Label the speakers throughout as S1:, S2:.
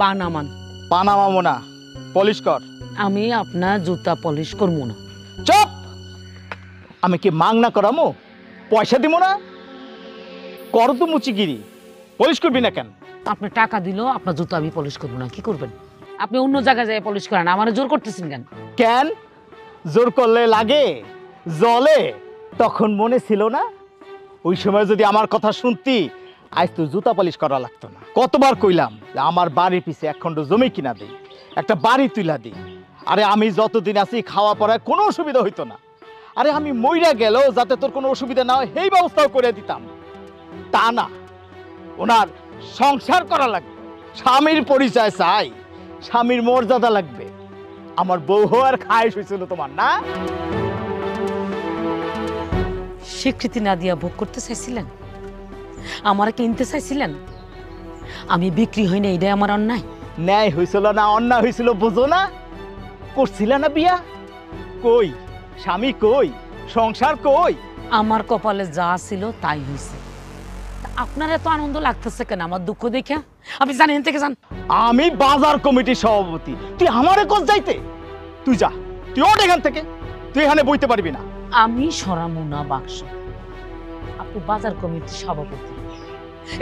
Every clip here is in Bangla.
S1: পা নামান।
S2: পা নামাবো না, পলিশ কর।
S1: আমি আপনার জুতা পলিশ করবো না।
S2: চুপ! আমি কি মাংনা করামো? পয়সা দিব না? কর তো মুচিগিরি, পলিশ করবি না কেন?
S1: আপনি টাকা দিলেও আপনার জুতা আমি পলিশ করবো না। কি করবেন? আপনি অন্য জায়গায় যেয়ে পলিশ করেন, আমার জোর করতেছেন কেন?
S2: কেন জোর করলে লাগে জলে? তখন মনে ছিল না? ওই সময় যদি আমার কথা শুনতি, আজ তো জুতা পলিশ করা লাগতো না। কতবার কইলাম যে আমার বাড়ির পিছে এক খণ্ড জমি কিনা দিই, একটা বাড়ি তুইলা দিই। আরে আমি যতদিন আছি খাওয়া পড়ায় কোনো অসুবিধা হইতো না। আরে আমি মইরা গেল যাতে তোর কোনো অসুবিধা না হয় সেই ব্যবস্থাও করে দিতাম। তা না, ওনার সংসার করা লাগবে, স্বামীর পরিচয় চাই, স্বামীর মর্যাদা লাগবে। আমার বউ হওয়ার খায়েশ হয়েছিল তোমার না?
S1: স্বীকৃতি না দিয়া ভোগ করতে চাইছিলেন, আমার কিনতে চাইছিলেন। আমি বিক্রি হই না, এটাই আমার অন্যায়।
S2: ন্যায় হয়েছিল না অন্যায় হয়েছিল বোঝো না? করছিল না বিয়া? কই স্বামী, কই সংসার, কই?
S1: আমার কপালে যা ছিল তাই হয়েছে। আপনার এত আনন্দ লাগতেছে কেন আমার দুঃখ দেখে? আপনি জানেন থেকে যান।
S2: আমি বাজার কমিটির সভাপতি, তুই আমারে কস যাইতে? তুই যা, তুই ওঠ এখান থেকে, তুই এখানে বইতে পারবি না।
S1: আমি সরামু না বাক্স। আপনি বাজার কমিটির সভাপতি,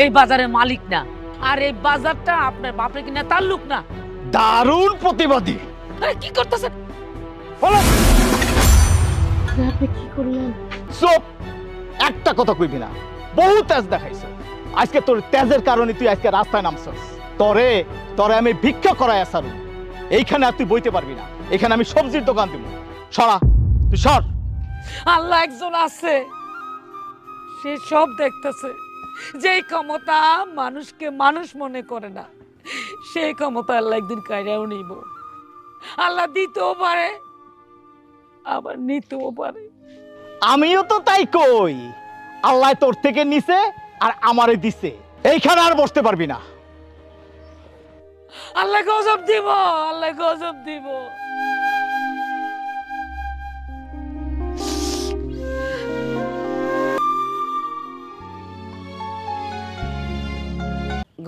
S1: এই বাজারের মালিক না। আর এই বাজারটা আপনার বাপরে কিনা তার লোক না।
S2: দারুণ প্রতিবাদী।
S1: আরে কি করতেছেন?
S2: বলো।
S1: আপনি কি করলেন?
S2: চুপ! একটা কথা কইবি না। বহু তেজ দেখাইছ, আজকে তোর তেজের কারণে তুই আজকে রাস্তায় নামছস। তরে তরে আমি ভিক্ষা করাই আসারু। এইখানে আর তুই বইতে পারবি না, এখানে আমি সবজির দোকান দিব। সরা, তুই সর।
S1: আল্লাহ একজন আছে, সে সব দেখতেছে। যেই ক্ষমতা মানুষকে মানুষ মনে করে না, সেই ক্ষমতা আল্লাহ একদিন কাইরাও নিব। আল্লাহ দিতেও পারে, আবার নিতেও পারে।
S2: আমিও তো তাই কই, আল্লাহ তোর থেকে নিছে আর আমারে দিছে। এইখানে আর বসতে পারবি না।
S1: আল্লাহ গজব দিব, আল্লাহ গজব দিব।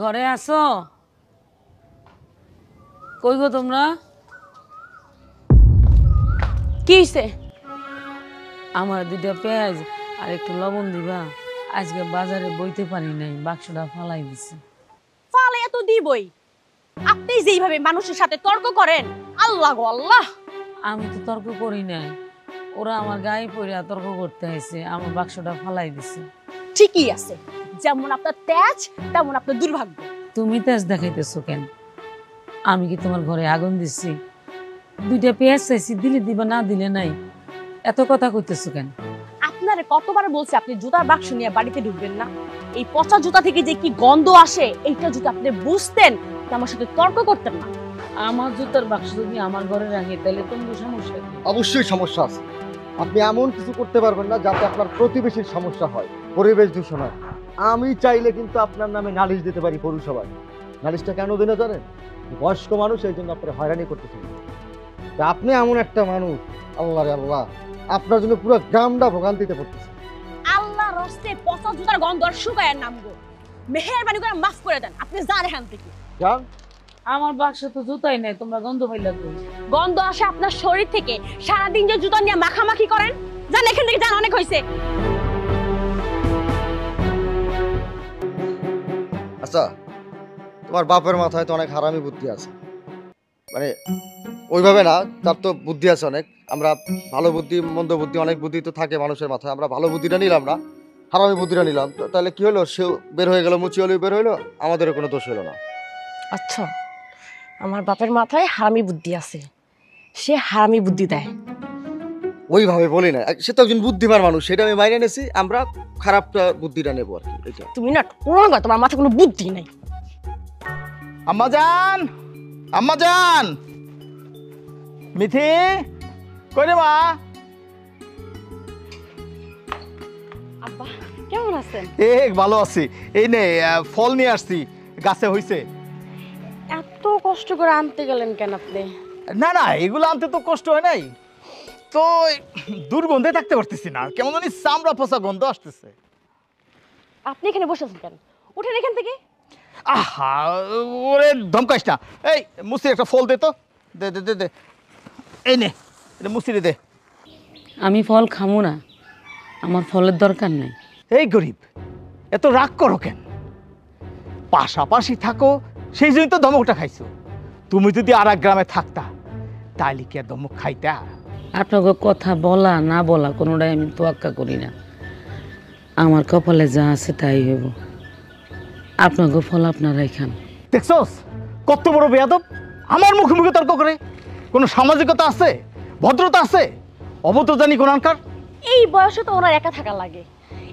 S1: ঘরে আসো? কই গো তোমরা?
S3: কি হইছে?
S1: আমার দুইটা পেঁয়াজ আর একটু লবণ দিবা। আজকে বাজারে বইতে পারি নাই, বাক্সটা ফালাই দিছি।
S3: ফালাইয়া তো দিবই। আপনি যেইভাবে মানুষের সাথে তর্ক করেন, আল্লাহ গো আল্লাহ।
S1: আমি তো তর্ক করি নাই, ওরা আমার গায়ে পড়ে তর্ক করতে হয়েছে, আমার বাক্সটা ফালাই দিছে।
S3: ঠিকই আছে, যেমন আপনার তেজ তেমন আপনার দুর্ভাগ্য।
S1: তুমি তেজ দেখাইতেছো কেন? আমি কি তোমার ঘরে আগুন দিচ্ছি? দুইটা পেঁয়াজ চাইছি, দিলে দিবা, না দিলে নাই। এত কথা কইতেছো কেন?
S3: আপনারে কতবার বলছি আপনি জুতার বাক্স নিয়ে বাড়িতে ঢুকবেন না। এই পচা জুতা থেকে যে কি গন্ধ আসে, এইটা যদি আপনি বুঝতেন তো আমার সাথে তর্ক করতেন না।
S1: আমার জুতার বাক্স যদি আমার ঘরে রাখি তাহলে তোমার সমস্যা কি?
S4: অবশ্যই সমস্যা আছে। আপনি এমন কিছু করতে পারবেন না যাতে আপনার প্রতিবেশীর সমস্যা হয়, পরিবেশ দূষণ হয়। আমি চাইলে কিন্তু আপনার নামে নালিশ দিতে পারি পৌরসভায়। নালিশটা কেন দিনে জানেন? বয়স্ক মানুষ, এই জন্য আপনার হয়রানি করতেছেন। তা আপনি এমন একটা মানুষ, আল্লাহ রে আল্লাহ, আপনার জন্য পুরো গ্রামটা ভোগান্তিতে পড়তেছে।
S3: আল্লাহ রস্তে পচা জুতার গন্ধ আর শুকায় নামগো। মেহেরবানি করে মাফ করে দেন, আপনি যান এখান থেকে।
S4: যান।
S1: আমার বাক্স তো জুতাই নাই, তোমরা গন্ধ পাইলা কই?
S3: গন্ধ আসে আপনার শরীর থেকে। সারাদিন যে জুতা নিয়ে মাখামাখি করেন, যান এখান থেকে যান, অনেক হয়েছে।
S4: আচ্ছা, তোমার বাপের মাথায় তো অনেক হারামি বুদ্ধি আছে। মানে ওইভাবে না, তার তো বুদ্ধি আছে অনেক। আমরা ভালো বুদ্ধি মন্দ বুদ্ধি, অনেক বুদ্ধি তো থাকে মানুষের মাথায়। আমরা ভালো বুদ্ধিটা নিলাম না, হারামি বুদ্ধিটা নিলাম। তো তাহলে কি হলো? সেও বের হয়ে গেল, মুচি হলেও বের হইলো, আমাদেরও কোনো দোষ হলো না।
S3: আচ্ছা, আমার বাপের মাথায় হারামি বুদ্ধি আছে, সে হারামি বুদ্ধি দেয়।
S4: ওইভাবে বলি না, সে তো একজন বুদ্ধিমান মানুষ, সেটা আমি মাইনে নিয়েছি। আমরা খারাপটা বুদ্ধিটা নেবো আর কি, এটা।
S3: তুমি না পুরনো, তোমার মাথায় কোনো বুদ্ধি নাই।
S2: আম্মাজান, আম্মাজান, মিথি কই রে মা?
S3: আব্বা কেমন আছেন?
S2: ভালো আছি। এই নে ফল নিয়ে আসছি, গাছে হইছে।
S3: এত কষ্ট করে আনতে গেলেন কেন আপনি?
S2: না না, এগুলো আনতে তো কষ্ট হয় নাই, তো দুর্গন্ধে থাকতে পারতেছি না, কেমন জানি চামড়া পচা গন্ধ আসতেছে।
S3: আপনি এখানে বসে আছেন কেন? উঠেন এখান থেকে।
S2: আহা, ওরে ধমকাইস না। এই মুসি একটা ফল দে তো, দে দে দে দে, এই নে, এটা মুসিরে দে।
S1: আমি ফল খামো না, আমার ফলের দরকার নাই।
S2: এই গরিব, এত রাগ করো কেন? পাশাপাশি থাকো সেই জন্যই তো ধমকটা খাইছো। তুমি যদি আর এক গ্রামে থাকতা তাহলে কি আর ধমক খাইতা?
S1: আপনাকে কথা বলা না বলা কোনোটাই আমি তোয়াক্কা করি না। আমার কপালে যা আছে তাই হইব। আপনাকে ফল আপনারাই খান।
S2: দেখছস কত বড় বেয়াদব, আমার মুখে মুখে তর্ক করে। কোনো সামাজিকতা আছে, ভদ্রতা আছে? অভদ্র জানি কোনানকার।
S3: এই বয়সে তো ওনার একা থাকা লাগে।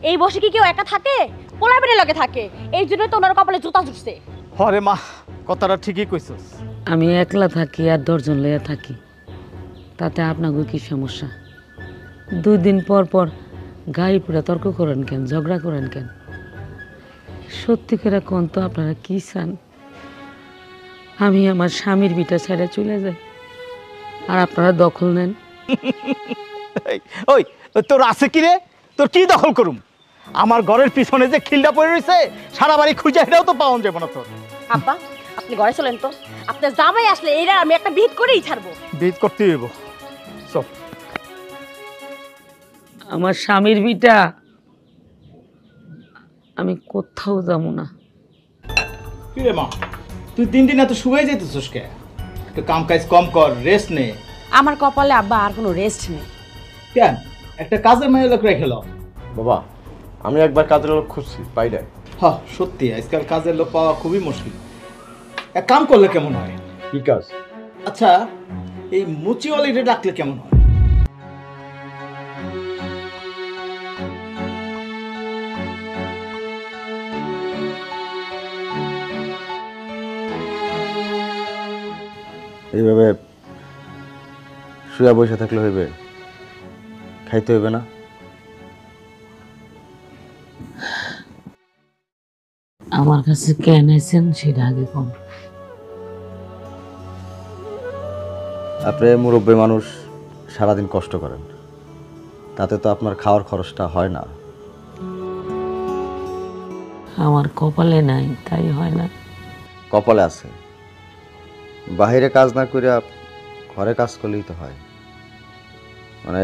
S3: এই বয়সে কি কেউ একা থাকে? পোলাবেনের লগে থাকে। এই জন্য তো ওনার কপালে জুতা জুটছে।
S2: হরে মা, কথাটা ঠিকই কইছস।
S1: আমি একলা থাকি আর 10 জন লইয়া থাকি, তাতে আপনাকে কি সমস্যা? 2 দিন পর পর গাড়ি পুরা তর্ক করেন কেন, ঝগড়া করেন কেন? সত্যি করে কোন তো আপনারা কি চান? আমি আমার স্বামীর বিটা ছেড়ে চলে যাই আর আপনারা দখল নেন?
S2: ওই তোর আছে কি রে? তোর কি দখল করুম? আমার ঘরের পিছনে যে খিলটা পড়ে রয়েছে সারা বাড়ি খুঁজে এটাও তো পাওয়া যাবে না তোর।
S3: আব্বা, আপনি ঘরে চলেন তো। আপনার জামাই আসলে এরা আমি একটা বিহিত করেই ছাড়বো।
S2: বিদ করতে হইব। চল।
S1: আমার স্বামীর বিটা আমি কোথাও যাবো না।
S2: কি রে মা, তুই দিন দিন এত শুকাই যাইতেছিস কে? একটু কাম কাজ কম কর, রেস্ট নে।
S3: আমার কপালে আব্বা আর কোনো রেস্ট নেই।
S2: কেন একটা কাজের মেয়ে লোক রেখে লো।
S4: বাবা, আমি একবার কাজের লোক খুঁজছি, পাই নাই।
S2: হ্যাঁ সত্যি, আজকাল কাজের লোক পাওয়া খুবই মুশকিল। এক কাম করলে কেমন হয়?
S4: কি কাজ?
S2: আচ্ছা, এই মুচিওয়ালিটা ডাকলে কেমন হয়?
S4: এইভাবে শুয়ে বসে থাকলে হইবে? খাইতে হইবে না?
S1: আমার কাছে কেন আছেন সেটা আগে কোন।
S4: আপনি মুরব্বী মানুষ, সারাদিন কষ্ট করেন, তাতে তো আপনার খাওয়ার খরচটা হয় না।
S1: আমার কপালে নাই তাই হয় না।
S4: কপালে আছে, বাহিরে কাজ না করিয়া ঘরে কাজ করলেই তো হয়। মানে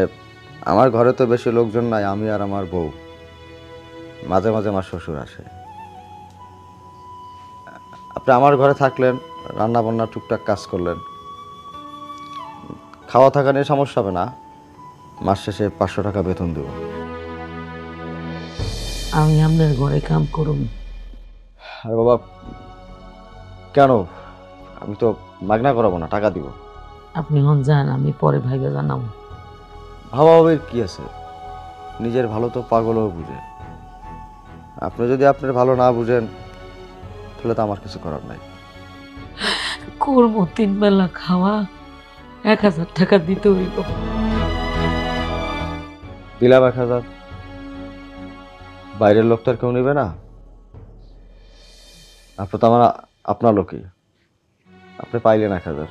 S4: আমার ঘরে তো বেশি লোকজন নাই, আমি আর আমার বউ। মাঝে মাঝে আমার শ্বশুর আসে। আপনি আমার ঘরে থাকলেন, রান্না বান্না টুকটাক কাজ করলেন, খাওয়া থাকা নিয়ে সমস্যা হবে না। মাস শেষে 500 টাকা বেতন দেব।
S1: আমি আপনার ঘরে কাম করুন।
S4: আরে বাবা, কেন? আমি তো মাগনা করাবো না, টাকা দিব।
S1: আপনি হন যান, আমি পরে ভাইবে জানাবো।
S4: ভাবাভাবির কি আছে? নিজের ভালো তো পাগলও বুঝে। আপনি যদি আপনার ভালো না বুঝেন তাহলে তো আমার কিছু করার নাই।
S1: করবো 3 বেলা খাওয়া, 1000 টাকা দিতে হইব।
S4: দিলাম 1000, বাইরের লোক তো আর কেউ নেবে না। আপনি তো আমার আপনার লোকই, আপনি পাইলেন 1000,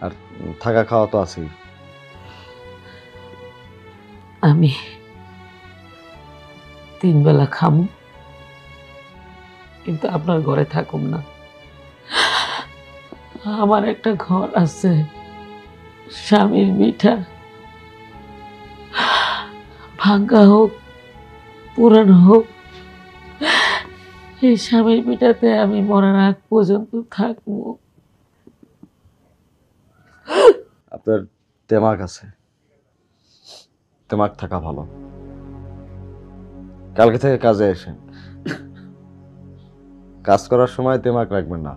S4: আর থাকা খাওয়া তো আছেই।
S1: আমি 3 বেলা খামু, কিন্তু আপনার ঘরে থাকুম না। আমার একটা ঘর আছে, স্বামীর মিঠা, ভাঙ্গা হোক পুরানো হোক, এই স্বামীর মিঠাতে আমি মরার আগ পর্যন্ত থাকবো।
S4: আপনার দেমাগ আছে, দেমাগ থাকা ভালো। কালকে থেকে কাজে এসেন। কাজ করার সময় দেমাগ রাখবেন না।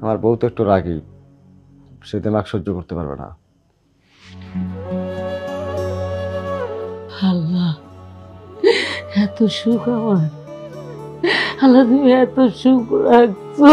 S4: আমার বউ তো একটু রাগী, সে দেমাগ সহ্য করতে পারবে না।
S1: আল্লাহ, এত সুখ আমার, আল্লাহ তুমি এত সুখ রাখছো।